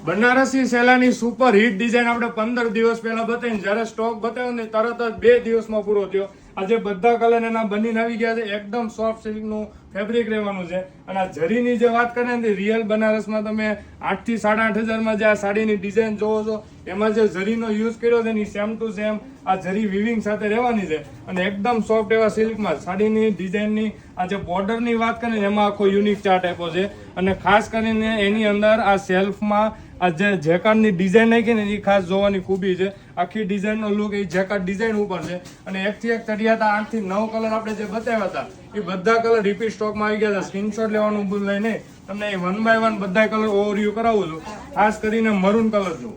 Banarasi સેલાની super hit design આપણે 15 દિવસ પહેલા બતાવીને જ્યારે સ્ટોક બતાવ્યો ને તરત જ 2 દિવસમાં પૂરો થયો. આજે બધા કલર એના બનીને આવી ગયા છે. એકદમ સોફ્ટ સિલ્કનું ફેબ્રિક રહેવાનું છે. અને આ જરીની જે વાત કરીએ ને રિયલ બનારસમાં તમે 8 થી 8.5 હજારમાં જે આ સાડીની ડિઝાઇન જોવો છો એમાં જે જરીનો યુઝ કર્યો છે એની સેમ ટુ સેમ આ જરી વિવિંગ સાથે રહેવાની છે. અને એકદમ સોફ્ટ એવા સિલ્કમાં સાડીની ડિઝાઇનની આ જે બોર્ડરની વાત કરીએ એમાં આખો યુનિક ચાર્ટ આપ્યો છે. અને ખાસ કરીને એની અંદર આ સેલ્ફમાં આ જે જેકાર્ડની ડિઝાઇન નાખી ને એ ખાસ જોવાની ખૂબી છે. આખી ડિઝાઇનનો લુક એ જેકાર્ડ ડિઝાઇન ઉપર છે. અને એકથી એક ચડિયાતા 8 થી 9 કલર આપણે જે બતાવ્યા હતા એ બધા કલર રિપીટ સ્ટોકમાં આવી ગયા હતા. સ્ક્રીનશોટ લેવાનું ભૂલાય નહીં. તમને એ 1 બાય 1 બધા કલર ઓવરવ્યુ કરાવું છું. ખાસ કરીને મરૂન કલર જુઓ.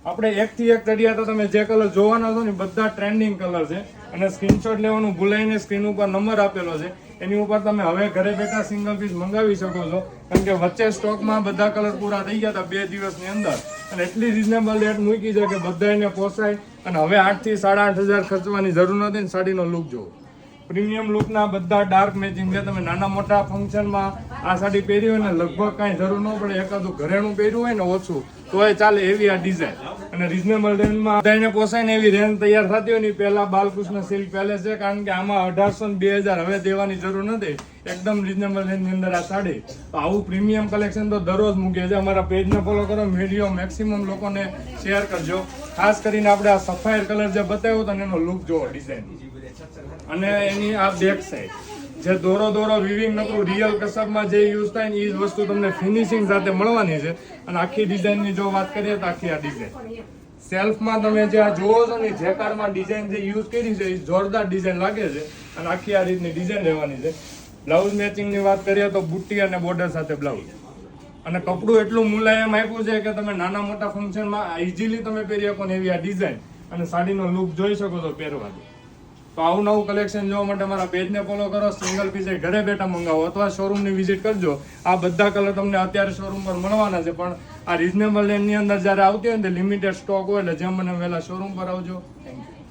આપણે એકથી એક ચડિયાતા તમે જે કલર જોવાના છો ને બધા ટ્રેન્ડિંગ કલર છે. અને સ્ક્રીનશોટ લેવાનું ભૂલાઈને સ્ક્રીન ઉપર નંબર આપેલો છે એની ઉપર તમે હવે ઘરે બેઠા સિંગલ પીસ મંગાવી શકો છો. કારણ કે વચ્ચે સ્ટોકમાં બધા કલર પૂરા થઈ ગયા હતા 2 દિવસની અંદર. અને એટલી રિઝનેબલ રેટ મૂકી છે કે બધાને પોસાય. અને હવે 8 થી 8.5 ખર્ચવાની જરૂર નથી ને સાડીનો લુક જુઓ. પ્રીમિયમ લુકના બધા ડાર્ક મેચિંગ છે. તમે નાના મોટા ફંક્શનમાં આ સાડી પહેરી હોય ને લગભગ કાંઈ જરૂર ન પડે. એકાદું ઘરેણું પહેર્યું હોય ને ઓછું તોય ચાલે એવી આ ડિઝાઇન. અને રિઝનેબલ રેન્જમાં બધાને પોસાય ને એવી રેન્જ તૈયાર થતી હોય ને પહેલા બાલકૃષ્ણ સિલ્ક પેલેસ છે. કારણ કે આમાં 1800 ને 2000 હવે દેવાની જરૂર નથી. એકદમ રિઝનેબલ રેન્જની અંદર આ સાડી. તો આવું પ્રીમિયમ કલેક્શન તો દરરોજ મૂકીએ છીએ. અમારા પેજને ફોલો કરો, વિડીયો મેક્સિમમ લોકોને શેર કરજો. ખાસ કરીને આપણે આ સફાયર કલર જે બતાવ્યો હતો એનો લુક જોવો ડિઝાઇન. અને એની આ બેક સાઈડ જે દોરો વિવિંગ નકરું રિયલ કસબમાં જે યુઝ થાય ને એ જ વસ્તુ તમને ફિનિશિંગ સાથે મળવાની છે. અને આખી ડિઝાઇનની જો વાત કરીએ તો આખી આ ડિઝાઇન સેલ્ફમાં તમે જે આ જોવો છો ને જેકાર્ડમાં ડિઝાઇન જે યુઝ કરી છે એ જોરદાર ડિઝાઇન લાગે છે. અને આખી આ રીતની ડિઝાઇન રહેવાની છે. બ્લાઉઝ મેચિંગની વાત કરીએ તો બુટ્ટી અને બોર્ડર સાથે બ્લાઉઝ. અને કપડું એટલું મુલાયમ આપ્યું છે કે તમે નાના મોટા ફંક્શનમાં ઇઝીલી તમે પહેરી શકો ને એવી આ ડિઝાઇન. અને સાડીનો લુક જોઈ શકો છો પહેરવાની. તો આવું નવું કલેક્શન જોવા માટે મારા પેજને ફોલો કરો. સિંગલ પીસ ઘરે બેઠા મંગાવો અથવા શોરૂમની વિઝિટ કરજો. આ બધા કલર તમને અત્યારે શોરૂમ પર મળવાના છે. પણ આ રિઝનેબલ રેન્જની અંદર જ્યારે આવતી હોય ને લિમિટેડ સ્ટોક હોય એટલે જેમ મને વહેલા શોરૂમ પર આવજો. Thank you.